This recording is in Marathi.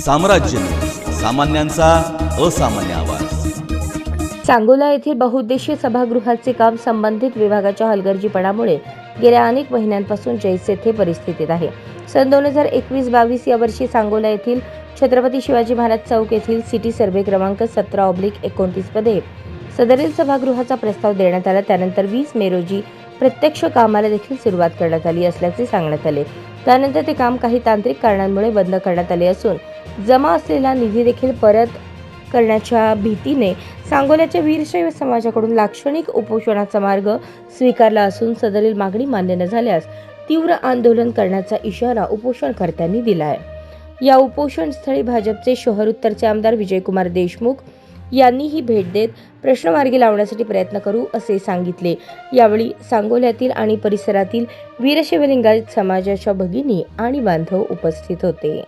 साम्राज्य न्यूज, सामान्यांचा असामान्य आवाज। सांगोला येथील बहुउद्देशीय सभागृहाचे काम संबंधित विभागाच्या हलगर्जीपणामुळे गेल्या अनेक महिन्यांपासून जैसे थे परिस्थितीत आहे। सन 2021-22 या वर्षी सांगोला येथील छत्रपती शिवाजी महाराज चौक येथील सिटी सर्वे क्रमांक 17/29 मध्ये सदरील सभागृहाचा प्रस्ताव देण्यात आला। त्यानंतर 20 मे रोजी प्रत्यक्ष कामाला देखील सुरुवात करण्यात आली असल्याचे सांगण्यात आले। त्यानंतर ते काम काही तांत्रिक कारणांमुळे बंद करण्यात आले असून जमा असलेला निधी देखील परत करण्याच्या भीतीने सांगोल्याच्या वीरशैव समाजाकडून लाक्षणिक उपोषणाचा मार्ग स्वीकारला असून सदरील मागणी मान्य न झाल्यास तीव्र आंदोलन करण्याचा इशारा उपोषणकर्त्यांनी दिला आहे। या उपोषण स्थळी भाजपचे शहर उत्तरचे आमदार विजयकुमार देशमुख यांनीही भेट देत प्रश्न मार्गी लावण्यासाठी प्रयत्न करू असे सांगितले। यावेळी सांगोल्यातील आणि परिसरातील वीरशैव लिंगायत समाजाच्या भगिनी आणि बांधव उपस्थित होते।